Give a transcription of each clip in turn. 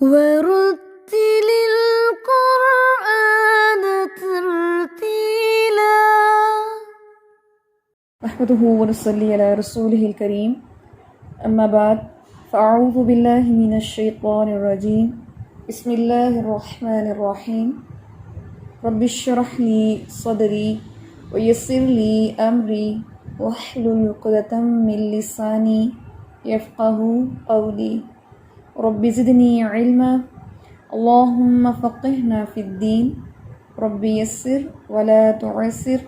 ورتل القرآن ترتيلا نحمده ونصلي على رسوله الكريم أما بعد فأعوذ بالله من الشيطان الرجيم بسم الله الرحمن الرحيم رب اشرح لي صدري ويسر لي أمري واحلل عقدة من لساني يفقهوا قولي رب زدني علما اللهم فقهنا في الدين رب يسر ولا تعسر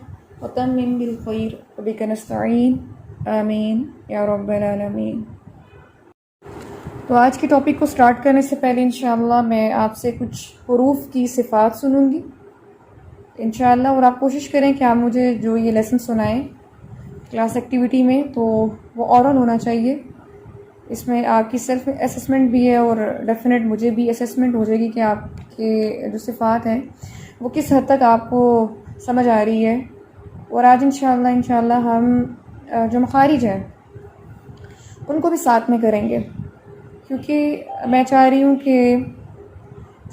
وتمم بالخير وبك نستعين آمین یا رب العالمین۔ تو آج کے ٹاپک کو سٹارٹ کرنے سے پہلے انشاءاللہ میں آپ سے کچھ حروف کی صفات سنوں گی انشاءاللہ، اور آپ کوشش کریں کہ آپ مجھے جو یہ لیسن سنائیں کلاس ایکٹیویٹی میں تو وہ اورل ہونا چاہیے۔ اس میں آپ کی سیلف اسیسمنٹ بھی ہے اور ڈیفینیٹ مجھے بھی اسیسمنٹ ہو جائے گی کہ آپ کے جو صفات ہیں وہ کس حد تک آپ کو سمجھ آ رہی ہے۔ اور آج انشاءاللہ ہم جو مخارج ہیں ان کو بھی ساتھ میں کریں گے، کیونکہ میں چاہ رہی ہوں کہ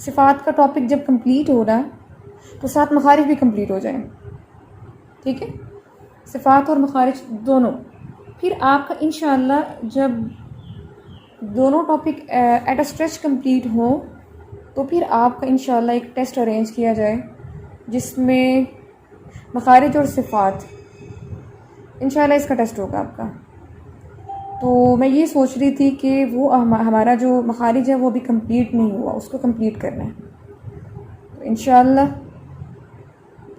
صفات کا ٹاپک جب کمپلیٹ ہو رہا تو ساتھ مخارج بھی کمپلیٹ ہو جائیں، ٹھیک ہے؟ صفات اور مخارج دونوں۔ پھر آپ کا انشاءاللہ جب دونوں topic at a stretch complete ہوں تو پھر آپ کا انشاءاللہ ایک ٹیسٹ ارینج کیا جائے جس میں مخارج اور صفات انشاءاللہ اس کا ٹیسٹ ہوگا آپ کا۔ تو میں یہ سوچ رہی تھی کہ وہ ہمارا جو مخارج ہے وہ بھی کمپلیٹ نہیں ہوا، اس کو کمپلیٹ کرنا ہے۔ تو انشاءاللہ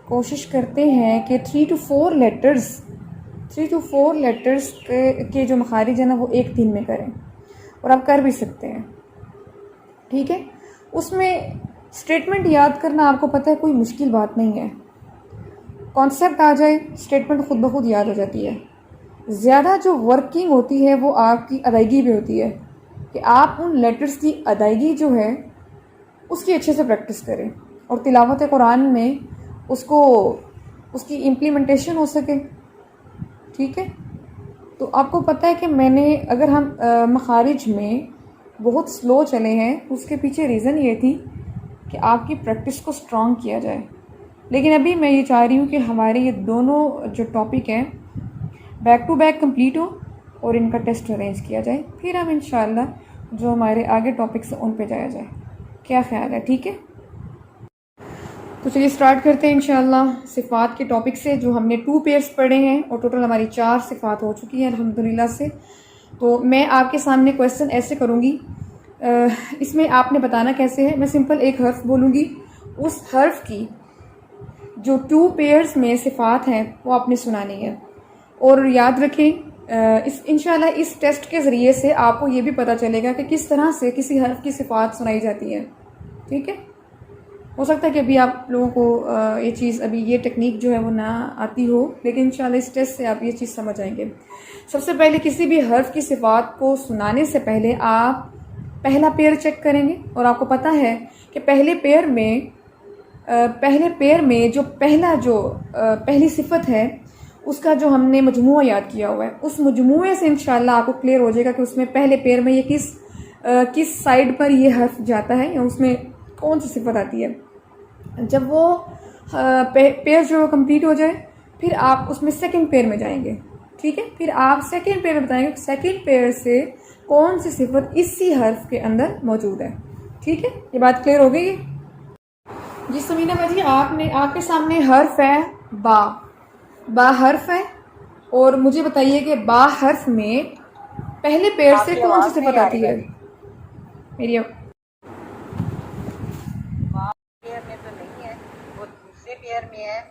کوشش کرتے ہیں کہ 3 to 4 لیٹرز کے جو مخارج ہیں نا وہ ایک دن میں کریں، اور آپ کر بھی سکتے ہیں، ٹھیک ہے؟ اس میں اسٹیٹمنٹ یاد کرنا آپ کو پتہ ہے کوئی مشکل بات نہیں ہے، کانسیپٹ آ جائے اسٹیٹمنٹ خود بخود یاد ہو جاتی ہے۔ زیادہ جو ورکنگ ہوتی ہے وہ آپ کی ادائیگی پہ ہوتی ہے کہ آپ ان لیٹرز کی ادائیگی جو ہے اس کی اچھے سے پریکٹس کریں اور تلاوت قرآن میں اس کی امپلیمنٹیشن ہو سکے، ٹھیک ہے؟ تو آپ کو پتہ ہے کہ میں نے اگر ہم مخارج میں بہت سلو چلے ہیں اس کے پیچھے ریزن یہ تھی کہ آپ کی پریکٹس کو اسٹرانگ کیا جائے، لیکن ابھی میں یہ چاہ رہی ہوں کہ ہمارے یہ دونوں جو ٹاپک ہیں بیک ٹو بیک کمپلیٹ ہو اور ان کا ٹیسٹ ارینج کیا جائے، پھر ہم انشاءاللہ جو ہمارے آگے ٹاپکس ہیں ان پہ جایا جائے۔ کیا خیال ہے؟ ٹھیک ہے؟ تو چلیے اسٹارٹ کرتے ہیں انشاءاللہ صفات کے ٹاپک سے، جو ہم نے 2 پیئرس پڑھے ہیں اور ٹوٹل ہماری 4 صفات ہو چکی ہیں الحمدللہ سے۔ تو میں آپ کے سامنے کویسچن ایسے کروں گی، اس میں آپ نے بتانا کیسے ہے۔ میں سمپل ایک حرف بولوں گی، اس حرف کی جو 2 پیئرس میں صفات ہیں وہ آپ نے سنانی ہے، اور یاد رکھیں انشاءاللہ اس ٹیسٹ کے ذریعے سے آپ کو یہ بھی پتہ چلے گا کہ کس طرح سے کسی حرف کی صفات سنائی جاتی ہے، ٹھیک ہے؟ ہو سکتا ہے کہ ابھی آپ لوگوں کو یہ ٹیکنیک جو ہے وہ نہ آتی ہو، لیکن انشاءاللہ اس ٹیسٹ سے آپ یہ چیز سمجھ آئیں گے۔ سب سے پہلے کسی بھی حرف کی صفات کو سنانے سے پہلے آپ پہلا پیئر چیک کریں گے، اور آپ کو پتہ ہے کہ پہلے پیئر میں جو پہلی صفت ہے اس کا جو ہم نے مجموعہ یاد کیا ہوا ہے، اس مجموعے سے انشاءاللہ آپ کو کلیئر ہو جائے گا کہ اس میں پہلے پیئر میں یہ کس سائڈ پر یہ حرف جاتا ہے یا اس میں کون سی صفت آتی ہے۔ جب وہ پیئر جو کمپلیٹ ہو جائے پھر آپ اس میں سیکنڈ پیئر میں جائیں گے، ٹھیک ہے؟ پھر آپ سیکنڈ پیئر میں بتائیں گے سیکنڈ پیئر سے کون سی صفت اسی حرف کے اندر موجود ہے، ٹھیک ہے؟ یہ بات کلیئر ہو گئی ہے؟ جی سمینہ باجی، آپ کے سامنے حرف ہے با حرف ہے، اور مجھے بتائیے کہ با حرف میں پہلے پیئر سے کون سی صفت آتی ہے؟ میری پیئر میں تو نہیں ہے، وہ دوسرے پیئر میں ہے۔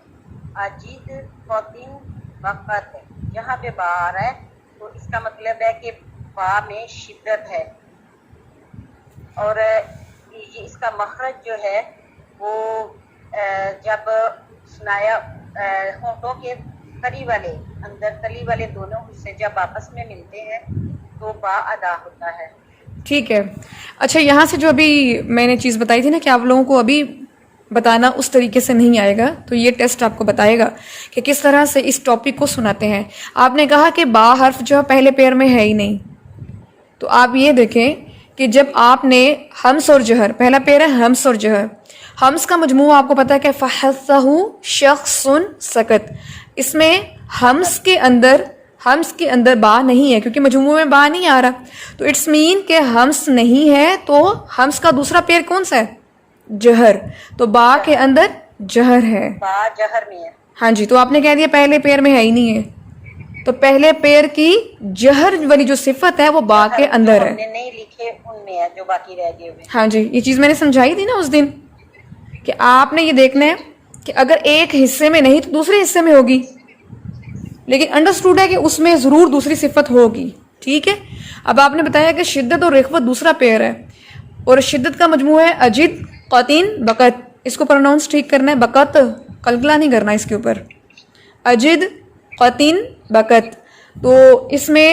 اجید خواتین وقت ہے، جہاں پہ با آ رہا ہے تو اس کا مطلب ہے کہ با میں شدت ہے، اور یہ اس کا مخرج جو ہے وہ جب سنایا ہونٹوں کے تلی والے اندر تلی والے دونوں حصے جب آپس میں ملتے ہیں تو با ادا ہوتا ہے، ٹھیک ہے؟ اچھا، یہاں سے جو ابھی میں نے چیز بتائی تھی نا کہ آپ لوگوں کو ابھی بتانا اس طریقے سے نہیں آئے گا، تو یہ ٹیسٹ آپ کو بتائے گا کہ کس طرح سے اس ٹاپک کو سناتے ہیں۔ آپ نے کہا کہ با حرف جو پہلے پیئر میں ہے ہی نہیں، تو آپ یہ دیکھیں کہ جب آپ نے ہمس اور جہر، پہلا پیر ہے ہمس اور جہر، ہمس کا مجموعہ آپ کو پتہ ہے کہ فحثہ شخص سکت، اس میں ہمس کے اندر با نہیں ہے کیونکہ مجموعے میں با نہیں آ رہا، تو اٹس مین کہ ہمس نہیں ہے، تو ہمس کا دوسرا پیر کون سا ہے؟ جہر، تو با کے اندر جہر ہے. با جہر میں ہے. ہاں جی، تو آپ نے کہہ دیا پہلے پیر میں ہے ہی نہیں ہے، تو پہلے پیر کی جہر والی جو صفت ہے وہ با کے اندر ہے. ہم نے نہیں لکھے ان میں ہے جو باقی رہ گئے ہوئے. ہاں جی، یہ چیز میں نے سمجھائی تھی نا اس دن کہ آپ نے یہ دیکھنا ہے کہ اگر ایک حصے میں نہیں تو دوسرے حصے میں ہوگی، لیکن انڈرسٹوڈ ہے کہ اس میں ضرور دوسری صفت ہوگی. ٹھیک ہے، اب آپ نے بتایا کہ شدت اور رخوت دوسرا پیر ہے، اور شدت کا مجموعہ ہے اجد قطین بقت. اس کو پروناؤنس ٹھیک کرنا ہے، بقت قلقلہ نہیں کرنا اس کے اوپر. اجد قطین بقت، تو اس میں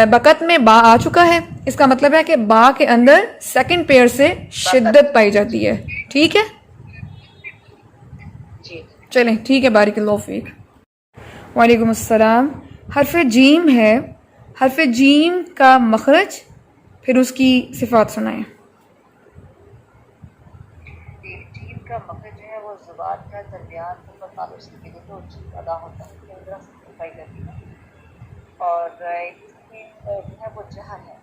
بقت میں با آ چکا ہے، اس کا مطلب ہے کہ با کے اندر سیکنڈ پیئر سے شدت پائی جاتی ہے. ٹھیک ہے، جی چلیں ٹھیک ہے، بارک اللہ فیک. وعلیکم السلام. حرف جیم ہے، حرف جیم کا مخرج پھر اس کی صفات سنائیں. جیم کا مخرج جو ہے وہ زبان کا درمیان پر تعلق سے ملے تو جیم ادا ہوتا ہے، یہ اندر سے پائی جاتی ہے، اور اس میں جو ہے وہ جہر ہے.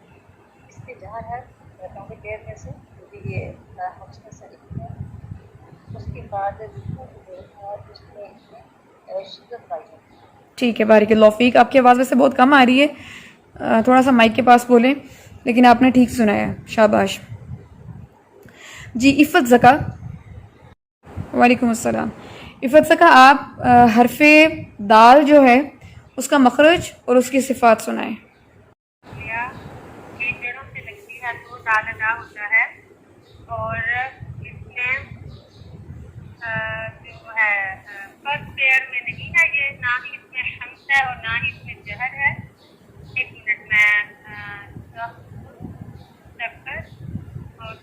اس کے جہر ہے پہلے پیر میں سے، کیونکہ یہ ہمس میں سے لکھی ہے. اس کے بعد اس میں شدت پائی جاتی ہے. ٹھیک ہے، بارک اللہ فیک. آپ کی آواز ویسے بہت کم آ رہی ہے، تھوڑا سا مائک کے پاس بولیں، لیکن آپ نے ٹھیک سنایا، شاباش. جی عفت زکا. وعلیکم السلام. عفت زکا، آپ حرف دال جو ہے اس کا مخرج اور اس کی صفات سنائیں. یہ جڑوں سے لگتی ہے تو دال ادا ہوتا ہے، اور اس میں جو ہے فرسٹ پیئر میں نہیں ہے، یہ نہ ہی اس میں حمس ہے اور نہ ہی اس میں جہر ہے. ایک منٹ میں اور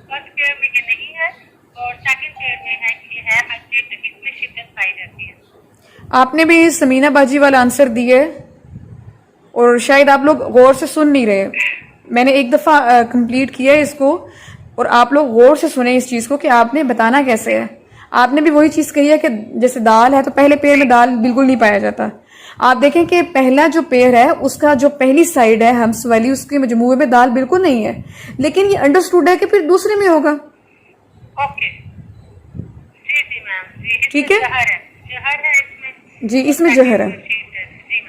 فرسٹ پیئر میں یہ نہیں ہے، اور سیکنڈ پیئر میں ہے یہ ہے اجد، اس میں شدت پائی جاتی ہے. آپ نے بھی سمینہ باجی والا آنسر دیے، اور شاید آپ لوگ غور سے سن نہیں رہے. میں نے ایک دفعہ کمپلیٹ کیا ہے اس کو، اور آپ لوگ غور سے سنیں اس چیز کو کہ آپ نے بتانا کیسے ہے. آپ نے بھی وہی چیز کہی ہے کہ جیسے دال ہے تو پہلے پیر میں دال بالکل نہیں پایا جاتا. آپ دیکھیں کہ پہلا جو پیر ہے اس کا جو پہلی سائیڈ ہے ہمس والی، اس کے مجموعے میں دال بالکل نہیں ہے، لیکن یہ انڈرسٹوڈ ہے کہ پھر دوسرے میں ہوگا. اوکے جی جی میم، جی ٹھیک ہے، جہر ہے اس میں. جی اس میں جہر ہے. جی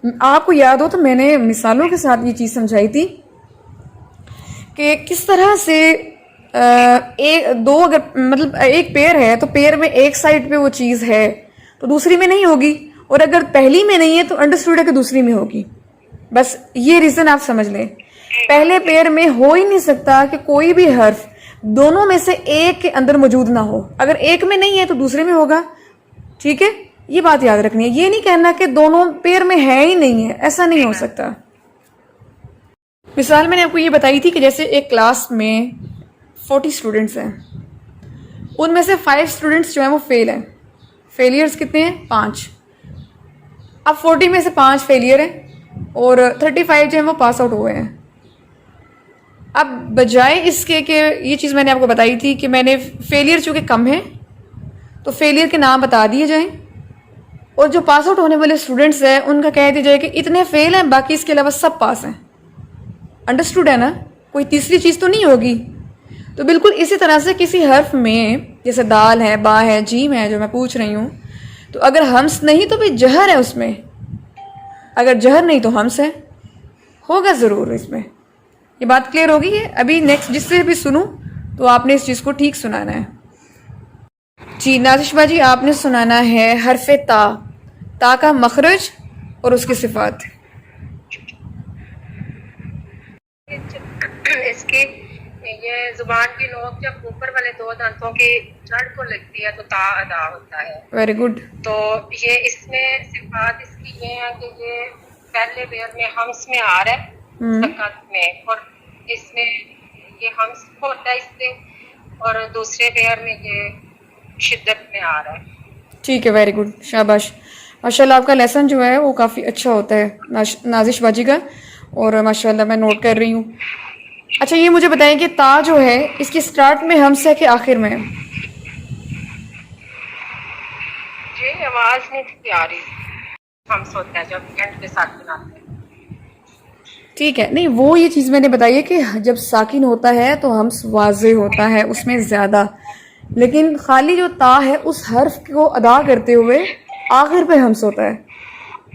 میم، آپ کو یاد ہو تو میں نے مثالوں کے ساتھ یہ چیز سمجھائی تھی کہ کس طرح سے اگر مطلب ایک پیر ہے تو پیر میں ایک سائڈ پہ وہ چیز ہے تو دوسری میں نہیں ہوگی، اور اگر پہلی میں نہیں ہے تو انڈرسٹوڈ ہے کہ دوسری میں ہوگی. بس یہ ریزن آپ سمجھ لیں. پہلے پیر میں ہو ہی نہیں سکتا کہ کوئی بھی حرف دونوں میں سے ایک کے اندر موجود نہ ہو. اگر ایک میں نہیں ہے تو دوسرے میں ہوگا. ٹھیک ہے، یہ بات یاد رکھنی ہے. یہ نہیں کہنا کہ دونوں پیر میں ہے ہی نہیں ہے، ایسا نہیں ہو سکتا. مثال میں نے آپ کو یہ بتائی تھی کہ جیسے ایک کلاس میں 40 اسٹوڈنٹس ہیں، ان میں سے 5 اسٹوڈنٹس جو ہیں وہ فیل ہیں. فیلیئرز کتنے ہیں؟ 5. اب 40 میں سے 5 فیلیئر ہیں اور 35 جو ہیں وہ پاس آؤٹ ہوئے ہیں. اب بجائے اس کے کہ یہ چیز میں نے آپ کو بتائی تھی کہ میں نے فیلیئر چونکہ کم ہے تو فیلیئر کے نام بتا دیے جائیں، اور جو پاس آؤٹ ہونے والے اسٹوڈنٹس ہیں ان کا کہہ دیا جائے کہ اتنے فیل ہیں، باقی اس کے علاوہ سب پاس ہیں. انڈرسٹوڈ ہے نا؟ کوئی تیسری چیز تو نہیں ہوگی. تو بالکل اسی طرح سے کسی حرف میں جیسے دال ہے، با ہے، جیم ہے جو میں پوچھ رہی ہوں، تو اگر ہمس نہیں تو بھی جہر ہے اس میں، اگر جہر نہیں تو ہمس ہے، ہوگا ضرور اس میں. یہ بات کلیئر ہوگی ہے؟ ابھی نیکسٹ جس سے بھی سنوں تو آپ نے اس چیز کو ٹھیک سنانا ہے. جی نازش باجی، آپ نے سنانا ہے حرف تا. تا کا مخرج اور اس کی صفات. اس کی یہ زبان کی نوک جب اوپر والے 2 دانتوں کی جڑ کو لگتی ہے تو تا ادا ہوتا ہے. Very good. تو یہ اس میں صفات اس کی یہ ہے کہ یہ پہلے پیر میں ہمس میں آ رہا ہے، سکت میں، اور اس میں یہ ہمس ہوتا ہے اس سے، اور دوسرے پیر میں یہ شدت میں آ رہا ہے. ٹھیک ہے، ویری گڈ، شاباش. ماشاء اللہ آپ کا لیسن جو ہے وہ کافی اچھا ہوتا ہے نازش باجی کا، اور ماشاءاللہ میں نوٹ کر رہی ہوں. اچھا یہ مجھے بتائیں کہ تا جو ہے اس کی سٹارٹ میں ہمس ہے کہ آخر میں؟ جی آواز نہیں آ رہی. ہم سوتا ہے جب اینڈ کے ساتھ بناتے ہیں. ٹھیک ہے، نہیں وہ یہ چیز میں نے بتائی ہے کہ جب ساکن ہوتا ہے تو ہمس واضح ہوتا ہے اس میں زیادہ، لیکن خالی جو تا ہے اس حرف کو ادا کرتے ہوئے آخر پہ ہمس ہوتا ہے.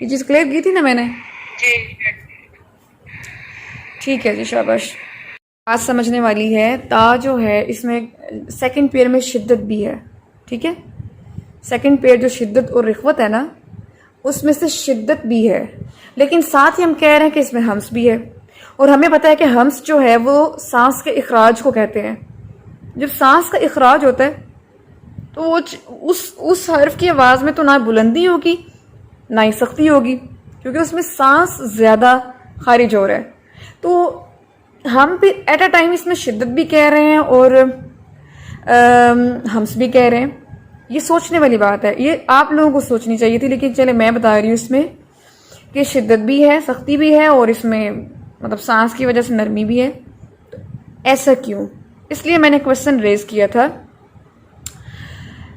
یہ چیز کلیئر کی تھی نا میں نے؟ جی ٹھیک ہے جی، شاباش. بات سمجھنے والی ہے. تا جو ہے اس میں سیکنڈ پیئر میں شدت بھی ہے، ٹھیک ہے. سیکنڈ پیئر جو شدت اور رخوت ہے نا، اس میں سے شدت بھی ہے، لیکن ساتھ ہی ہم کہہ رہے ہیں کہ اس میں ہمس بھی ہے. اور ہمیں پتہ ہے کہ ہمس جو ہے وہ سانس کے اخراج کو کہتے ہیں. جب سانس کا اخراج ہوتا ہے تو وہ اس حرف کی آواز میں تو نہ بلندی ہوگی نہ ہی سختی ہوگی، کیونکہ اس میں سانس زیادہ خارج ہو رہا ہے. تو ہم بھی ایٹ اے ٹائم اس میں شدت بھی کہہ رہے ہیں اور ہمس بھی کہہ رہے ہیں. یہ سوچنے والی بات ہے، یہ آپ لوگوں کو سوچنی چاہیے تھی، لیکن چلے میں بتا رہی ہوں اس میں کہ شدت بھی ہے، سختی بھی ہے، اور اس میں مطلب سانس کی وجہ سے نرمی بھی ہے. تو ایسا کیوں؟ اس لیے میں نے کوشچن ریز کیا تھا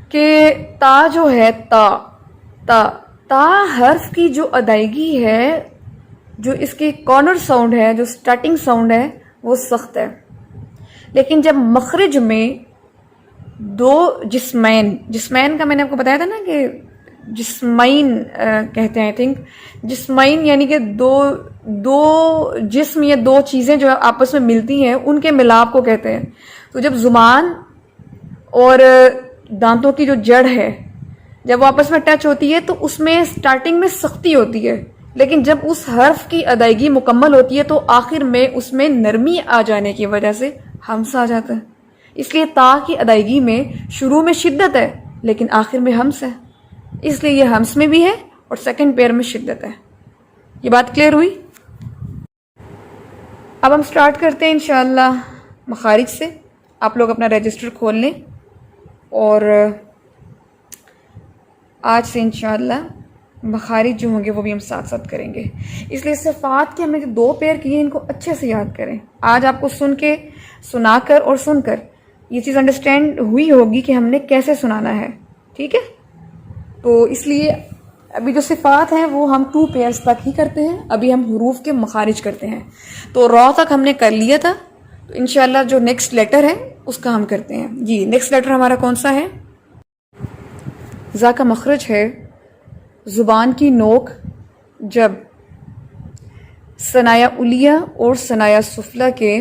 کہ تا جو ہے تا حرف کی جو ادائیگی ہے، جو اس کی کارنر ساؤنڈ ہے، جو سٹارٹنگ ساؤنڈ ہے، وہ سخت ہے. لیکن جب مخرج میں دو جسمین کا میں نے آپ کو بتایا تھا نا کہ جسمین کہتے ہیں، آئی تھنک جسمین یعنی کہ دو جسم یا دو چیزیں جو آپس میں ملتی ہیں ان کے ملاپ کو کہتے ہیں. تو جب زبان اور دانتوں کی جو جڑ ہے جب وہ آپس میں ٹچ ہوتی ہے تو اس میں سٹارٹنگ میں سختی ہوتی ہے، لیکن جب اس حرف کی ادائیگی مکمل ہوتی ہے تو آخر میں اس میں نرمی آ جانے کی وجہ سے ہمس آ جاتا ہے. اس لیے تا کی ادائیگی میں شروع میں شدت ہے لیکن آخر میں ہمس ہے، اس لیے یہ ہمس میں بھی ہے اور سیکنڈ پیئر میں شدت ہے. یہ بات کلیئر ہوئی؟ اب ہم سٹارٹ کرتے ہیں انشاءاللہ مخارج سے. آپ لوگ اپنا رجسٹر کھول لیں اور آج سے انشاءاللہ مخارج جو ہوں گے وہ بھی ہم ساتھ ساتھ کریں گے. اس لیے صفات کے ہم نے جو 2 پیئر کیے ان کو اچھے سے یاد کریں. آج آپ کو سنا کر اور سن کر یہ چیز انڈرسٹینڈ ہوئی ہوگی کہ ہم نے کیسے سنانا ہے، ٹھیک ہے. تو اس لیے ابھی جو صفات ہیں وہ ہم 2 پیئرز تک ہی کرتے ہیں. ابھی ہم حروف کے مخارج کرتے ہیں. تو را تک ہم نے کر لیا تھا، تو انشاءاللہ جو نیکسٹ لیٹر ہے اس کا ہم کرتے ہیں. جی نیکسٹ لیٹر ہمارا کون سا ہے؟ زا کا مخرج ہے زبان کی نوک جب ثنایا علیہ اور ثنایا سفلی کے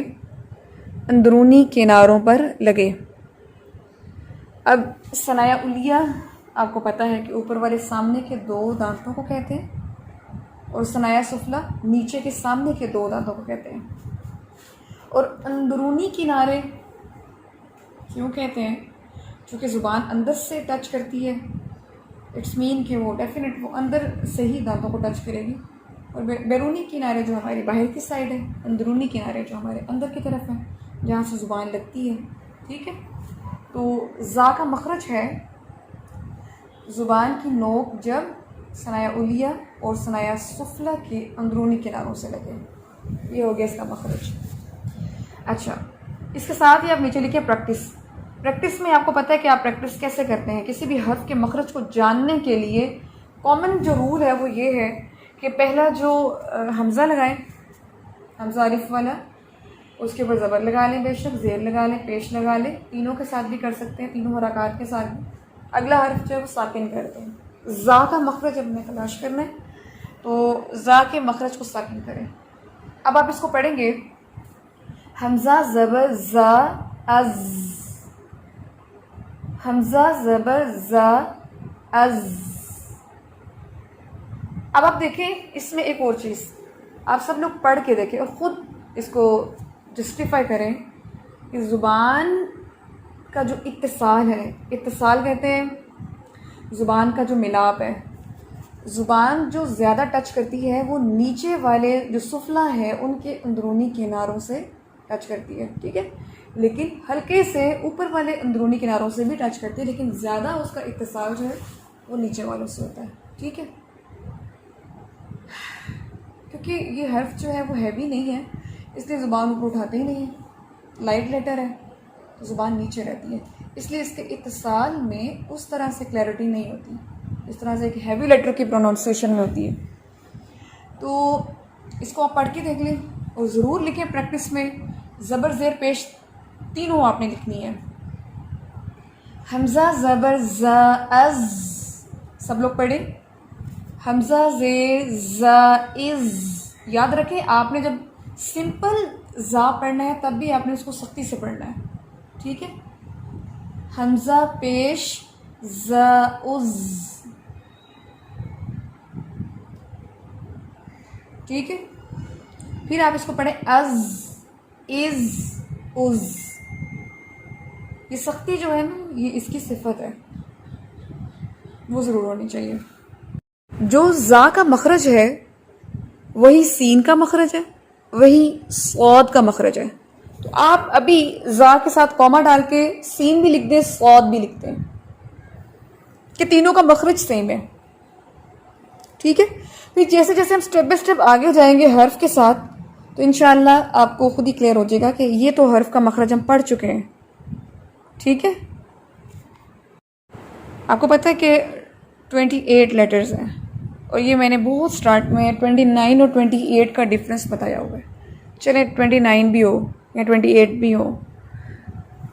اندرونی کناروں پر لگے. اب ثنایا علیہ آپ کو پتہ ہے کہ اوپر والے سامنے کے 2 دانتوں کو کہتے ہیں، اور ثنایا سفلی نیچے کے سامنے کے 2 دانتوں کو کہتے ہیں. اور اندرونی کنارے کیوں کہتے ہیں؟ چونکہ زبان اندر سے ٹچ کرتی ہے، اٹس مین کہ وہ ڈیفینیٹ وہ اندر سے ہی دانتوں کو ٹچ کرے گی، اور بیرونی کنارے جو ہماری باہر کی سائڈ ہے، اندرونی کنارے جو ہمارے اندر کی طرف ہیں جہاں سے زبان لگتی ہے، ٹھیک ہے. تو زا کا مخرج ہے زبان کی نوک جب ثنایا علیہ اور ثنایا سفلی کے اندرونی کناروں سے لگے. یہ ہو گیا اس کا مخرج. اچھا اس کے ساتھ ہی آپ نیچے لکھیں پریکٹس میں آپ کو پتہ ہے کہ آپ پریکٹس کیسے کرتے ہیں. کسی بھی حرف کے مخرج کو جاننے کے لیے کامن جو رول ہے وہ یہ ہے کہ پہلا جو حمزہ لگائیں، حمزہ الف والا، اس کے اوپر زبر لگا لیں، بے شک زیر لگا لیں، پیش لگا لیں. تینوں کے ساتھ بھی کر سکتے ہیں، تینوں حرکات کے ساتھ بھی. اگلا حرف جو ہے وہ ساکن کرتے ہیں. زا کا مخرج جب ہمیں تلاش کرنا ہے تو زا کے مخرج کو ساکن کریں. اب آپ اس کو پڑھیں گے حمزہ زبر زا از، حمزہ زبر زا از. اب آپ دیکھیں اس میں ایک اور چیز آپ سب لوگ پڑھ کے دیکھیں اور خود اس کو جسٹیفائی کریں کہ زبان کا جو اتصال ہے، اتصال کہتے ہیں زبان کا جو ملاپ ہے، زبان جو زیادہ ٹچ کرتی ہے وہ نیچے والے جو سفلا ہے ان کے اندرونی کناروں سے ٹچ کرتی ہے، ٹھیک ہے. لیکن ہلکے سے اوپر والے اندرونی کناروں سے بھی ٹچ کرتی ہے، لیکن زیادہ اس کا اتصال جو ہے وہ نیچے والوں سے ہوتا ہے، ٹھیک ہے. کیونکہ یہ حرف جو ہے وہ ہیوی نہیں ہے، اس لیے زبان اوپر اٹھاتے ہی نہیں ہے، لائٹ لیٹر ہے تو زبان نیچے رہتی ہے، اس لیے اس کے اتصال میں اس طرح سے کلیئرٹی نہیں ہوتی اس طرح سے ایک ہیوی لیٹر کی پروننسیشن میں ہوتی ہے۔ تو اس کو آپ پڑھ کے دیکھ لیں اور ضرور لکھیں پریکٹس میں، زبر زیر پیش تینوں آپ نے لکھنی ہے۔ حمزہ زبر ز از، سب لوگ پڑھیں، حمزہ زیر ز از۔ یاد رکھیں آپ نے جب سمپل زا پڑھنا ہے تب بھی آپ نے اس کو سختی سے پڑھنا ہے، ٹھیک ہے؟ حمزہ پیش ز از، ٹھیک ہے؟ پھر آپ اس کو پڑھیں از، از، از۔ یہ سختی جو ہے نا یہ اس کی صفت ہے، وہ ضرور ہونی چاہیے۔ جو زا کا مخرج ہے وہی سین کا مخرج ہے، وہی صاد کا مخرج ہے، تو آپ ابھی زا کے ساتھ کوما ڈال کے سین بھی لکھ دیں، صاد بھی لکھ دیں کہ تینوں کا مخرج سیم ہے، ٹھیک ہے؟ پھر جیسے جیسے ہم سٹیپ بائی سٹیپ آگے جائیں گے حرف کے ساتھ تو انشاءاللہ آپ کو خود ہی کلیئر ہو جائے گا کہ یہ تو حرف کا مخرج ہم پڑھ چکے ہیں، ٹھیک ہے؟ آپ کو پتہ ہے کہ 28 لیٹرز ہیں اور یہ میں نے بہت سٹارٹ میں 29 اور 28 کا ڈفرنس بتایا ہوا ہے، چلیں 29 بھی ہو یا 28 بھی ہو،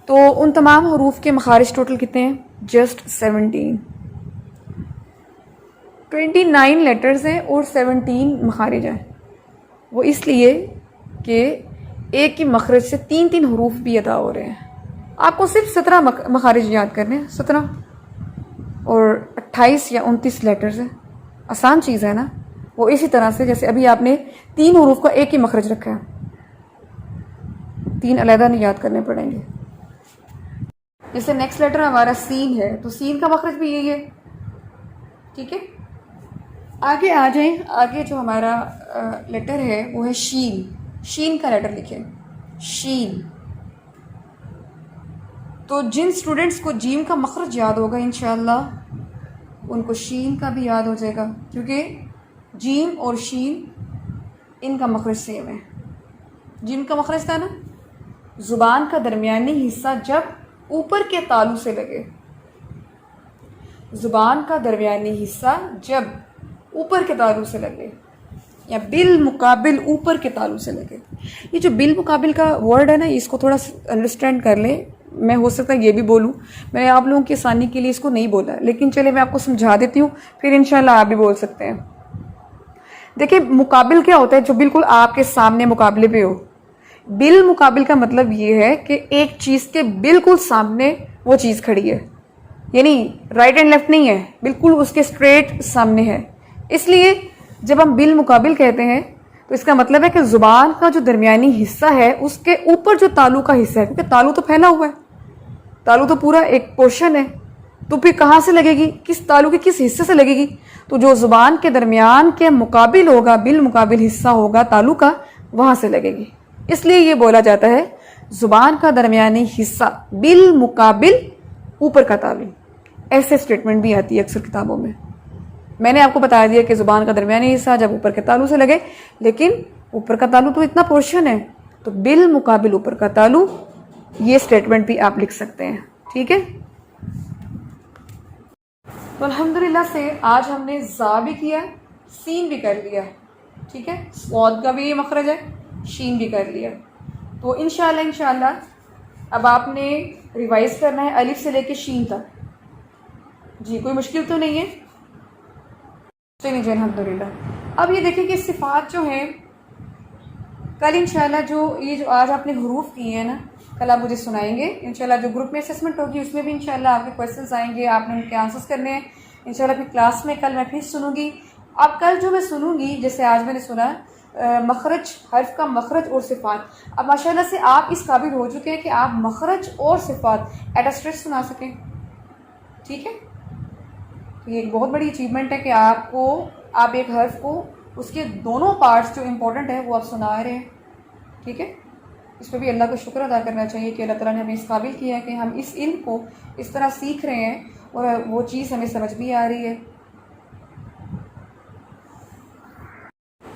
تو ان تمام حروف کے مخارج ٹوٹل کتنے ہیں؟ جسٹ 17۔ 29 لیٹرز ہیں اور 17 مخارج ہیں، وہ اس لیے کہ ایک ہی مخرج سے 3 حروف بھی ادا ہو رہے ہیں۔ آپ کو صرف 17 مخارج یاد کرنے ہیں، 17 اور 28 یا 29 لیٹرز ہیں، آسان چیز ہے نا۔ وہ اسی طرح سے جیسے ابھی آپ نے 3 حروف کا ایک ہی مخرج رکھا ہے، 3 علیحدہ نہیں یاد کرنے پڑیں گے۔ جیسے نیکسٹ لیٹر ہمارا سین ہے تو سین کا مخرج بھی یہی ہے، ٹھیک ہے؟ آگے آ جائیں، آگے جو ہمارا لیٹر ہے وہ ہے شین۔ شین کا لیٹر لکھیں، شین۔ تو جن سٹوڈنٹس کو جیم کا مخرج یاد ہوگا انشاءاللہ ان کو شین کا بھی یاد ہو جائے گا، کیونکہ جیم اور شین ان کا مخرج سیم ہے۔ جیم کا مخرج تھا نا زبان کا درمیانی حصہ جب اوپر کے تالو سے لگے، زبان کا درمیانی حصہ جب اوپر کے تالو سے لگے یا بالمقابل اوپر کے تالو سے لگے۔ یہ جو بالمقابل کا ورڈ ہے نا اس کو تھوڑا انڈرسٹینڈ کر لیں، میں ہو سکتا ہے یہ بھی بولوں، میں نے آپ لوگوں کی آسانی کے لیے اس کو نہیں بولا، لیکن چلے میں آپ کو سمجھا دیتی ہوں پھر انشاءاللہ آپ بھی بول سکتے ہیں۔ دیکھیں مقابل کیا ہوتا ہے؟ جو بالکل آپ کے سامنے مقابلے پہ ہو۔ بالمقابل کا مطلب یہ ہے کہ ایک چیز کے بالکل سامنے وہ چیز کھڑی ہے، یعنی رائٹ اینڈ لیفٹ نہیں ہے، بالکل اس کے اسٹریٹ سامنے ہے۔ اس لیے جب ہم بالمقابل کہتے ہیں تو اس کا مطلب ہے کہ زبان کا جو درمیانی حصہ ہے اس کے اوپر جو تالو کا حصہ ہے، کیونکہ تالو تو پھیلا ہوا ہے، تالو تو پورا ایک پورشن ہے، تو پھر کہاں سے لگے گی؟ کس تالو کے کس حصے سے لگے گی؟ تو جو زبان کے درمیان کے مقابل ہوگا، بالمقابل حصہ ہوگا تالو کا، وہاں سے لگے گی۔ اس لیے یہ بولا جاتا ہے زبان کا درمیانی حصہ بالمقابل اوپر کا تالو۔ ایسے سٹیٹمنٹ بھی آتی ہے اکثر کتابوں میں۔ میں نے آپ کو بتا دیا کہ زبان کا درمیانی حصہ جب اوپر کے تالو سے لگے، لیکن اوپر کا تالو تو اتنا پورشن ہے، تو بالمقابل اوپر کا تالو، یہ سٹیٹمنٹ بھی آپ لکھ سکتے ہیں، ٹھیک ہے؟ تو الحمدللہ سے آج ہم نے زا بھی کیا، سین بھی کر لیا، ٹھیک ہے؟ صاد کا بھی یہ مخرج ہے، شین بھی کر لیا۔ تو انشاءاللہ اب آپ نے ریوائز کرنا ہے الف سے لے کے شین تک۔ جی کوئی مشکل تو نہیں ہے؟ چلیے جی الحمدللہ۔ اب یہ دیکھیں کہ صفات جو ہیں کل انشاءاللہ جو آج آپ نے حروف کیے ہیں نا، کل آپ مجھے سنائیں گے انشاءاللہ۔ جو گروپ میں اسسمنٹ ہوگی اس میں بھی انشاءاللہ آپ کے کویسچنز آئیں گے، آپ نے ان کے آنسرز کرنے ہیں انشاءاللہ۔ پھر کلاس میں کل میں پھر سنوں گی۔ اب کل جو میں سنوں گی جیسے آج میں نے سنا مخرج، حرف کا مخرج اور صفات، اب ماشاءاللہ سے آپ اس قابل ہو چکے ہیں کہ آپ مخرج اور صفات ایٹ اسٹریس سنا سکیں، ٹھیک ہے؟ یہ ایک بہت بڑی اچیومنٹ ہے کہ آپ ایک حرف کو اس کے دونوں پارٹس جو امپورٹنٹ ہیں وہ آپ سنا رہے ہیں، ٹھیک ہے؟ اس پہ بھی اللہ کا شکر ادا کرنا چاہیے کہ اللہ تعالیٰ نے ہمیں اس قابل کیا ہے کہ ہم اس علم کو اس طرح سیکھ رہے ہیں اور وہ چیز ہمیں سمجھ بھی آ رہی ہے۔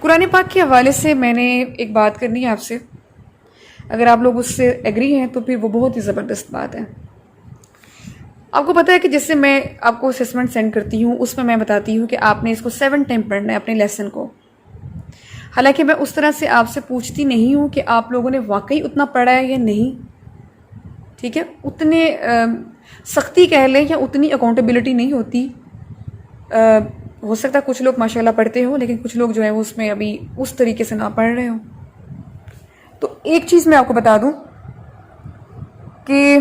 قرآن پاک کے حوالے سے میں نے ایک بات کرنی ہے آپ سے. اگر آپ لوگ اس سے ایگری ہیں تو پھر وہ بہت ہی زبردست بات ہے. آپ کو پتہ ہے کہ جس سے میں آپ کو اسسمنٹ سینڈ کرتی ہوں اس میں میں بتاتی ہوں کہ آپ نے اس کو 7 ٹائم پڑھنا ہے اپنے لیسن کو. حالانکہ میں اس طرح سے آپ سے پوچھتی نہیں ہوں کہ آپ لوگوں نے واقعی اتنا پڑھا ہے یا نہیں. ٹھیک ہے, اتنے سختی کہہ لیں یا اتنی اکاؤنٹیبلٹی نہیں ہوتی. ہو سکتا ہے کچھ لوگ ماشاءاللہ پڑھتے ہوں لیکن کچھ لوگ جو ہیں وہ اس میں ابھی اس طریقے سے نہ پڑھ رہے ہوں. تو ایک چیز میں آپ کو بتا دوں کہ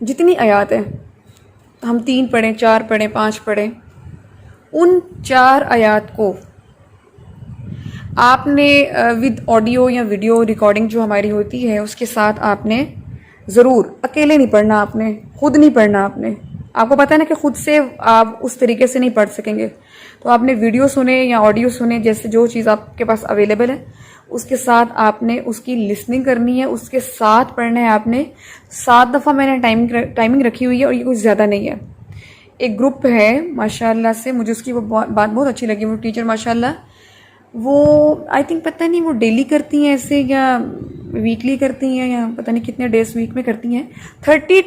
جتنی آیات ہیں, ہم 3 پڑھیں, 4 پڑھیں, 5 پڑھیں, ان 4 آیات کو آپ نے ود آڈیو یا ویڈیو ریکارڈنگ جو ہماری ہوتی ہے اس کے ساتھ آپ نے ضرور, اکیلے نہیں پڑھنا, آپ نے خود نہیں پڑھنا. آپ کو پتہ ہے نا کہ خود سے آپ اس طریقے سے نہیں پڑھ سکیں گے. تو آپ نے ویڈیو سنے یا آڈیو سنے, جیسے جو چیز آپ کے پاس اویلیبل ہے اس کے ساتھ آپ نے اس کی لسننگ کرنی ہے, اس کے ساتھ پڑھنا ہے. آپ نے 7 دفعہ میں نے ٹائمنگ رکھی ہوئی ہے اور یہ کچھ زیادہ نہیں ہے. ایک گروپ ہے ماشاءاللہ سے, مجھے اس کی وہ بات بہت اچھی لگی. وہ ٹیچر ماشاءاللہ وہ آئی تھنک پتہ نہیں وہ ڈیلی کرتی ہیں ایسے یا ویکلی کرتی ہیں یا پتہ نہیں کتنے ڈیز ویک میں کرتی ہیں. 30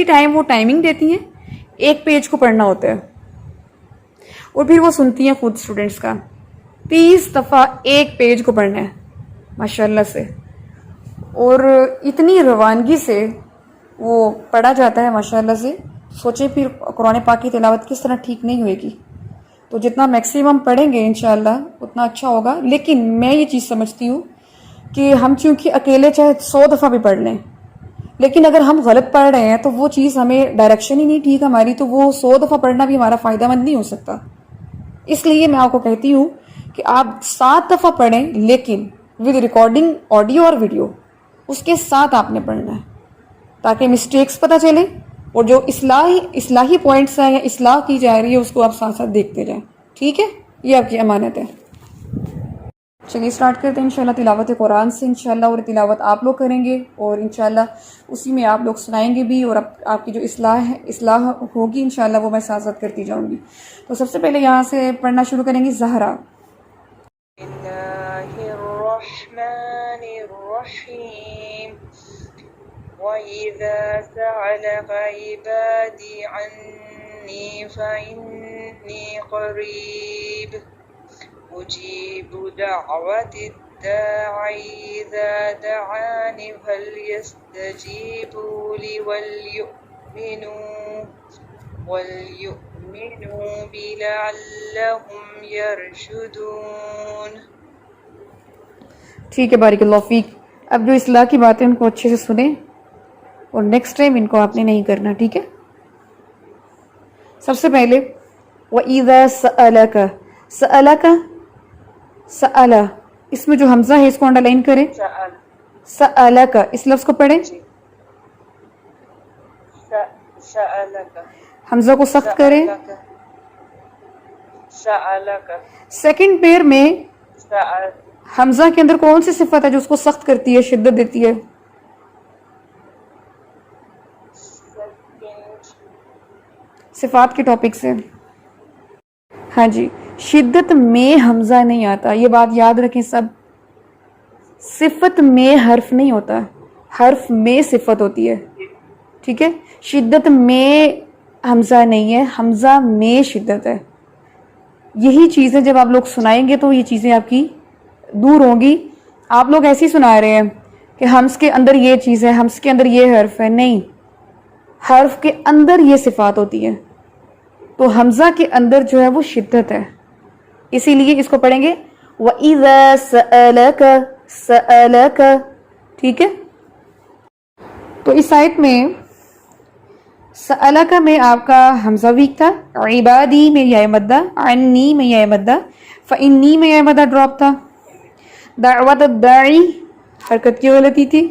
ٹائم وہ ٹائمنگ دیتی ہیں, ایک پیج کو پڑھنا ہوتا ہے اور پھر وہ سنتی ہیں خود اسٹوڈنٹس کا. 30 دفعہ ایک پیج کو پڑھنا ہے ماشاءاللہ سے, اور اتنی روانگی سے وہ پڑھا جاتا ہے ماشاءاللہ سے. سوچیں پھر قرآن پاک کی تلاوت کس طرح ٹھیک نہیں ہوئے گی. تو جتنا میکسیمم پڑھیں گے انشاءاللہ اتنا اچھا ہوگا. لیکن میں یہ چیز سمجھتی ہوں کہ ہم چونکہ اکیلے چاہے 100 دفعہ بھی پڑھ لیں, لیکن اگر ہم غلط پڑھ رہے ہیں تو وہ چیز ہمیں ڈائریکشن ہی نہیں ٹھیک ہماری, تو وہ 100 دفعہ پڑھنا بھی ہمارا فائدہ مند نہیں ہو سکتا. اس لیے میں آپ کو کہتی ہوں کہ آپ 7 دفعہ پڑھیں لیکن ود ریکارڈنگ آڈیو اور ویڈیو, اس کے ساتھ آپ نے پڑھنا ہے تاکہ مسٹیکس پتہ چلیں اور جو اصلاحی پوائنٹس ہیں یا اصلاح کی جا رہی ہے اس کو آپ ساتھ ساتھ دیکھتے جائیں. ٹھیک ہے, یہ آپ کی امانت ہے. چلیے اسٹارٹ کرتے ہیں انشاءاللہ تلاوت قرآن سے انشاءاللہ. اور تلاوت آپ لوگ کریں گے اور انشاءاللہ اسی میں آپ لوگ سنائیں گے بھی, اور آپ کی جو اصلاح ہوگی انشاءاللہ وہ میں ساتھ ساتھ کرتی جاؤں گی. تو سب سے پہلے یہاں سے پڑھنا شروع کریں گے زہرا. الرحمن الرحیم وَإِذَا سَأَلَكَ عِبَادِي عَنِّي فَإِنِّي قَرِيبٌ أُجِيبُ دَعْوَةَ الدَّاعِ إِذَا دَعَانِ فَلْيَسْتَجِيبُوا لِي وَلْيُؤْمِنُوا بِي لَعَلَّهُمْ يَرْشُدُونَ. ٹھیک ہے, بارک اللہ فیک. اب جو اصلاح کی باتیں ان کو اچھے سے سنیں اور نیکسٹ ٹائم ان کو آپ نے نہیں کرنا. ٹھیک ہے, سب سے پہلے وَإِذَا سَأَلَكَ سَأَلَ, اس میں جو حمزہ ہے اس کو انڈر لائن کریں. سَأَلَكَ اس لفظ کو پڑھیں, حمزہ کو سخت کریں. سیکنڈ پیر میں حمزہ کے اندر کون سی صفت ہے جو اس کو سخت کرتی ہے, شدت دیتی ہے؟ صفات کے ٹاپک سے. ہاں جی, شدت میں حمزہ نہیں آتا, یہ بات یاد رکھیں سب. صفت میں حرف نہیں ہوتا, حرف میں صفت ہوتی ہے. ٹھیک ہے, شدت میں حمزہ نہیں ہے, حمزہ میں شدت ہے. یہی چیزیں جب آپ لوگ سنائیں گے تو یہ چیزیں آپ کی دور ہوں گی. آپ لوگ ایسے ہی سنا رہے ہیں کہ حمز کے اندر یہ چیز ہے, حمز کے اندر یہ حرف ہے. نہیں, حرف کے اندر یہ صفات ہوتی ہے. تو حمزہ کے اندر جو ہے وہ شدت ہے, اسی لیے اس کو پڑھیں گے وَإِذَا سَأَلَكَ. ٹھیک ہے, تو اس آیت میں سَأَلَكَ میں آپ کا حمزہ ویک تھا, عبادی میں یا مدہ, عنی میں یا مدہ, فإنی میں یا مدہ ڈراپ تھا, دعوت الداعی حرکت کی غلطی تھی,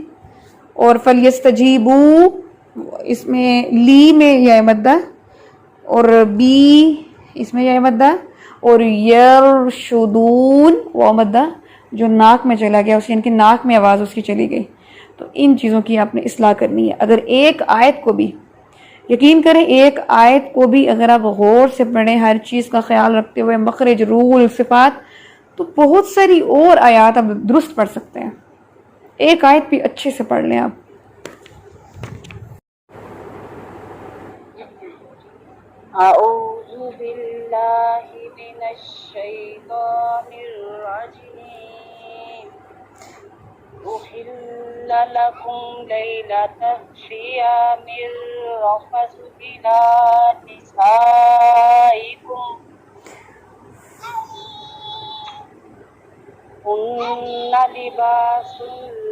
اور فلیستجیبوا اس میں لی میں یا مدہ, اور بی اس میں یا مدہ, اور یرشدون و مدہ جو ناک میں چلا گیا, اس یعنی کہ ناک میں آواز اس کی چلی گئی. تو ان چیزوں کی آپ نے اصلاح کرنی ہے. اگر ایک آیت کو بھی یقین کریں ایک آیت کو بھی اگر آپ غور سے پڑھیں ہر چیز کا خیال رکھتے ہوئے مخرج، رول، صفات، تو بہت ساری اور آیات آپ درست پڑھ سکتے ہیں. ایک آیت بھی اچھے سے پڑھ لیں آپ. اعوذ باللہ من الشیطان الرجیم. احل لکم لیلۃ الصیام الرفث الی نسائکم هن لباس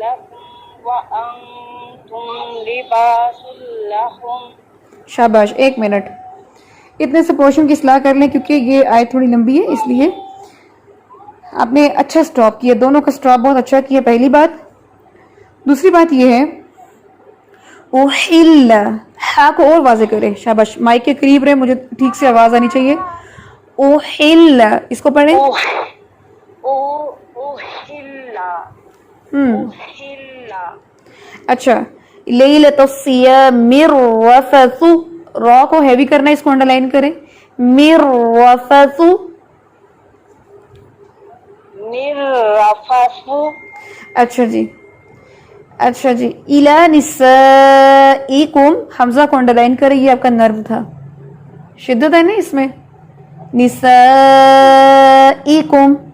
لکم وانتم لباس لہم. شاباش. 1 منٹ اتنے سے پورشن کی اصلاح کر لیں کیونکہ یہ آیت تھوڑی لمبی ہے، اس لیے آپ نے اچھا سٹاپ کیا، دونوں کا سٹاپ بہت اچھا کیا. پہلی بات. دوسری بات یہ ہے احل، ہا کو اور واضح کرے. شاباش. مائک کے قریب رہے، مجھے ٹھیک سے آواز آنی چاہیے. احل، اس کو پڑھیں. اچھا. لیلۃ الصیام الرفث، را کو ہیوی کرنا ہے، اس کو انڈر لائن کریں. الرفث. اچھا جی. اچھا جی. الی نسائکم، حمزہ کو انڈر لائن کریں، یہ آپ کا نرم تھا، شدت ہے نا اس میں. نسائکم،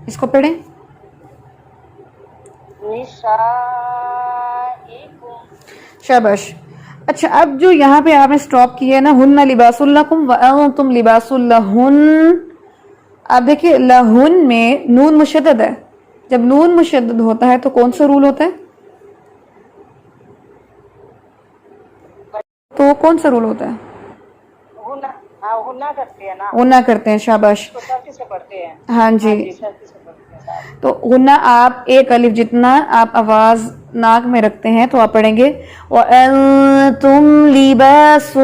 اس کو پڑھیں. شاباش. اچھا اب جو یہاں پہ آپ نے سٹاپ کیا ہے نا، ہن لباس لکم وانتم لباس لہن، آپ دیکھیں لہن میں نون مشدد ہے. جب نون مشدد ہوتا ہے تو کون سا رول ہوتا ہے؟ تو کون سا رول ہوتا ہے؟ غنہ کرتے ہیں. شاباش. ہاں جی. تو غنہ آپ ایک الف جتنا آپ آواز ناک میں رکھتے ہیں تو آپ پڑھیں گے وَأَنْتُمْ لِبَاسٌ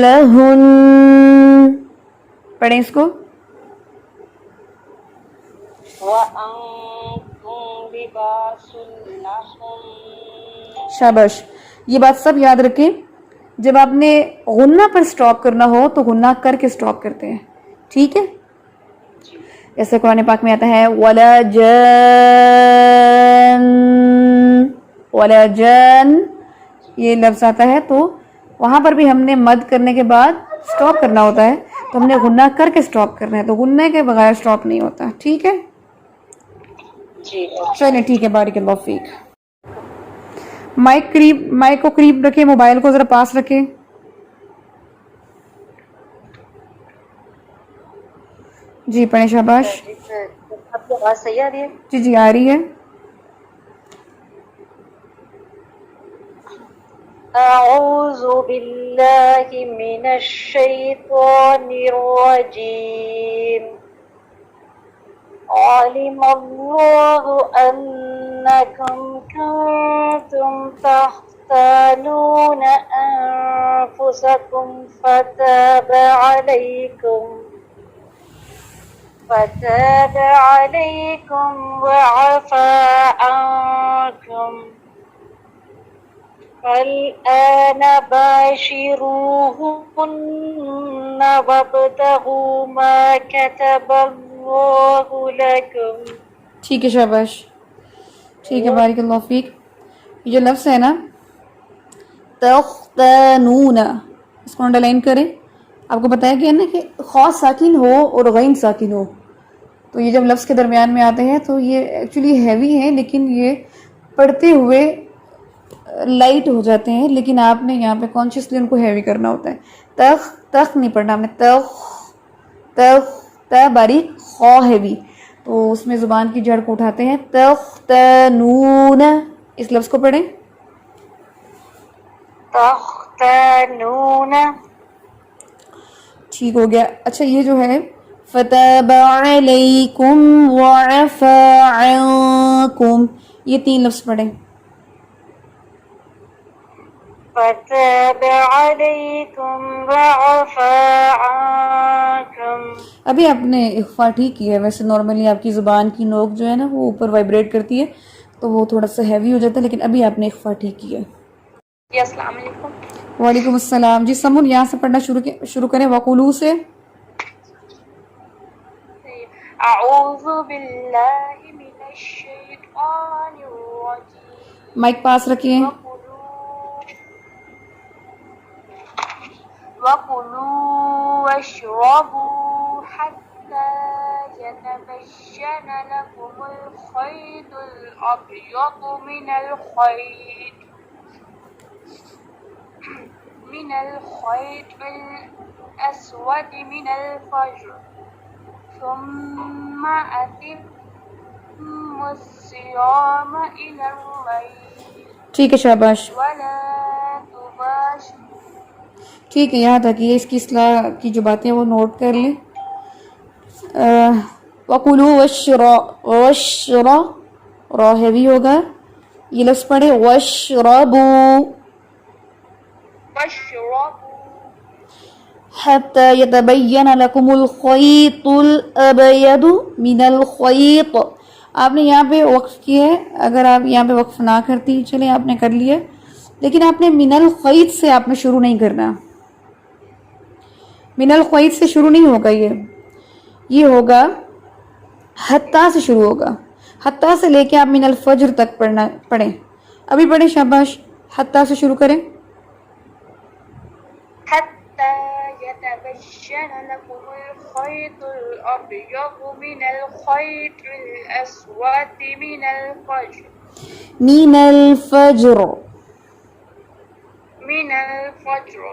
لَهُنَّ. پڑھیں اس کو. وَأَنْتُمْ لِبَاسٌ لَهُمْ. شاباش. یہ بات سب یاد رکھیں، جب آپ نے غنہ پر سٹاپ کرنا ہو تو غنہ کر کے سٹاپ کرتے ہیں، ٹھیک ہے؟ جیسے قرآن پاک میں آتا ہے وَلَا جَانٍ، وَلَا جَان، یہ لفظ آتا ہے تو وہاں پر بھی ہم نے مد کرنے کے بعد سٹاپ کرنا ہوتا ہے، تو ہم نے غنہ کر کے سٹاپ کرنا ہے، تو غنہ کے بغیر سٹاپ نہیں ہوتا. ٹھیک ہے چلیں. ٹھیک ہے. بارک اللہ فیک. مائک کو قریب رکھیں، موبائل کو ذرا پاس رکھیں. جی پڑھیں. شاباش. آپ کی آواز صحیح آ رہی ہے؟ جی جی آ رہی ہے. اعوذ باللہ من الشیطان الرجیم. علم اللہ انکم کنتم تختانون انفسکم فتاب علیکم وعفا عنکم فالآن باشروهن وابتغوا ما كتب اللہ لکم. ٹھیک ہے. شاباش. ٹھیک ہے. بارک اللہ فیک. یہ جو لفظ ہے نا تختانون، اس کو انڈر لائن کریں. آپ کو بتایا گیا نا کہ خاء ساکن ہو اور غین ساکن ہو، تو یہ جب لفظ کے درمیان میں آتے ہیں تو یہ ایکچولی ہیوی ہیں، لیکن یہ پڑھتے ہوئے لائٹ ہو جاتے ہیں، لیکن آپ نے یہاں پہ کانشیسلی ان کو ہیوی کرنا ہوتا ہے. تخ نہیں پڑھنا ہم نے، تخ باریک، خا ہیوی، تو اس میں زبان کی جڑ کو اٹھاتے ہیں. تختانون، اس لفظ کو پڑھیں. تختانون. ٹھیک ہو گیا. اچھا یہ جو ہے فتاب علیکم وعفا عنکم، یہ 3 لفظ پڑھیں. فتاب علیکم وعفا عنکم. ابھی آپ نے اخفا ٹھیک کیا ہے، ویسے نارملی آپ کی زبان کی نوک جو ہے نا وہ اوپر وائبریٹ کرتی ہے تو وہ تھوڑا سا ہیوی ہو جاتا ہے، لیکن ابھی آپ نے اخفا ٹھیک کیا ہے. جی السلام علیکم. وعلیکم السلام. جی سمن یہاں سے پڑھنا شروع کریں. وقولو سے. اعوذ باللہ من الشیطان الرجیم. مائک پاس رکھیے. وَكُلُوا وَاشْرَبُوا حَتَّى يَتَبَيَّنَ لَكُمُ الْخَيْطُ الْأَبْيَضُ من الخيط الأسود من الفجر ثم أتموا الصيام إلى الليل ٹھیک ہے شاباش. ولا تباشروا. ٹھیک ہے یہاں تک یہ اس کی اصلاح کی جو باتیں وہ نوٹ کر لیں. وَقُلُوا وَاشْرَبُوا را ہیوی ہوگا. یہ لفظ پڑھے وَاشْرَبُوا حَتَّى يَتَبَيَّنَ لَكُمُ الْخَيْطُ الْأَبْيَضُ مِنَ الْخَيْطِ. آپ نے یہاں پہ وقف کیا ہے. اگر آپ یہاں پہ وقف نہ کرتی چلیں آپ نے کر لیا, لیکن آپ نے من الخیط سے آپ نے شروع نہیں کرنا. من الخیط سے شروع نہیں ہوگا. یہ ہوگا حتیٰ سے شروع ہوگا. حتیٰ سے لے کے آپ من الفجر تک پڑھیں. ابھی پڑھیں شاباش. حتیٰ سے شروع کریں. حتى يتبين لكم الخيط الأبيض من الخيط الأسود من الفجر. من الفجر.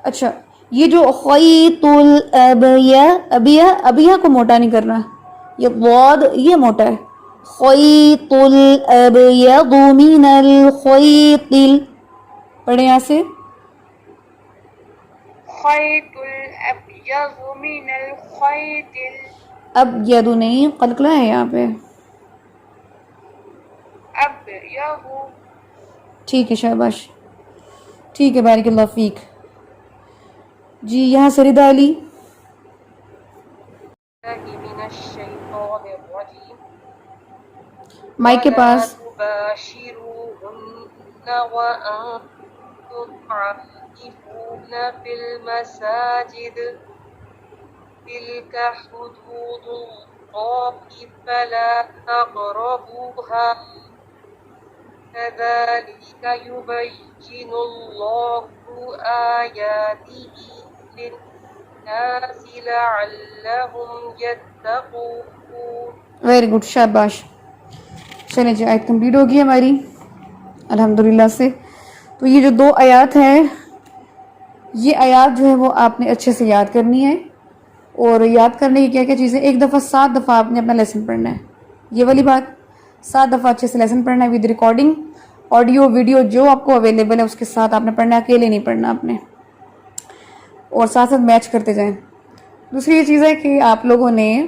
اچھا یہ جو خیط ابیہ کو موٹا نہیں کرنا. یہ ضاد یہ موٹا ہے. خیط الابیض من الخیط. پڑھیں یہاں سے. خيط الأبيض من الخيط ابیض نہیں قلقلہ ہے یہاں پہ. الأبيض. ٹھیک ہے شاباش. ٹھیک ہے بارک اللہ فیک. جی یہاں سے رضا علی. من الشيطان الرجيم. مائک کے پاس. تباشروهن وأنتم عاكفون في المساجد تلك حدود الله فلا تقربوها كذلك يبين الله آياته للناس لعلهم يتقون. ویری گڈ شاباش. چلیں جی آیت کمپلیٹ ہوگی ہماری الحمدللہ سے. تو یہ جو 2 آیات ہیں یہ آیات جو ہے وہ آپ نے اچھے سے یاد کرنی ہے. اور یاد کرنے کی کیا کیا چیزیں. ایک دفعہ 7 دفعہ آپ نے اپنا لیسن پڑھنا ہے. یہ والی بات 7 دفعہ اچھے سے لیسن پڑھنا ہے ود ریکارڈنگ. آڈیو ویڈیو جو آپ کو اویلیبل ہے اس کے ساتھ آپ نے پڑھنا ہے. اکیلے نہیں پڑھنا آپ نے. اور ساتھ ساتھ میچ کرتے جائیں. دوسری یہ چیز ہے کہ آپ لوگوں نے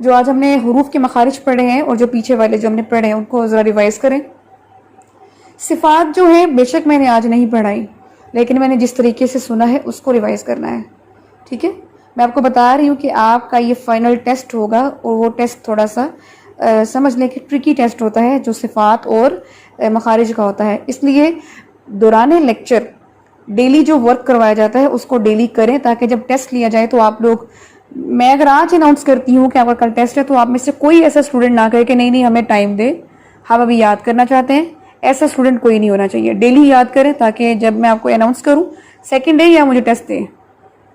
جو آج ہم نے حروف کے مخارج پڑھے ہیں اور جو پیچھے والے جو ہم نے پڑھے ہیں ان کو ذرا ریوائز کریں. صفات جو ہیں بے شک میں نے آج نہیں پڑھائی, لیکن میں نے جس طریقے سے سنا ہے اس کو ریوائز کرنا ہے. ٹھیک ہے. میں آپ کو بتا رہی ہوں کہ آپ کا یہ فائنل ٹیسٹ ہوگا اور وہ ٹیسٹ تھوڑا سا سمجھ لیں کہ ٹرکی ٹیسٹ ہوتا ہے جو صفات اور مخارج کا ہوتا ہے. اس لیے دوران لیکچر ڈیلی جو ورک کروایا جاتا ہے اس کو ڈیلی کریں تاکہ جب ٹیسٹ لیا جائے تو آپ لوگ. میں اگر آج اناؤنس کرتی ہوں کہ آپ کا کل ٹیسٹ ہے تو آپ میں سے کوئی ایسا اسٹوڈنٹ نہ کہے کہ نہیں ہمیں ٹائم دے, ہم ابھی یاد کرنا چاہتے ہیں. ایسا اسٹوڈنٹ کوئی نہیں ہونا چاہیے. ڈیلی یاد کریں تاکہ جب میں آپ کو اناؤنس کروں سیکنڈ ڈے یا مجھے ٹیسٹ دیں.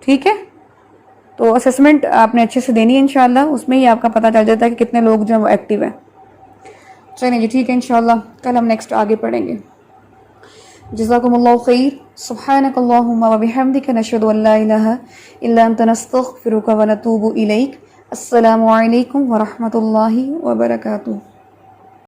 ٹھیک ہے. تو اسسمنٹ آپ نے اچھے سے دینی ہے انشاءاللہ. اس میں ہی آپ کا پتہ چل جاتا ہے کہ کتنے لوگ جو ہیں وہ ایکٹیو ہیں. چلیں جی ٹھیک ہے انشاءاللہ کل ہم نیکسٹ آگے پڑھیں گے. جزاکم اللہ خیر. سبحانک اللہم وبحمدک نشہد ان لا الہ الا انت نستغفرک ونتوب الیک. السلام علیکم ورحمۃ اللہ وبرکاتہ.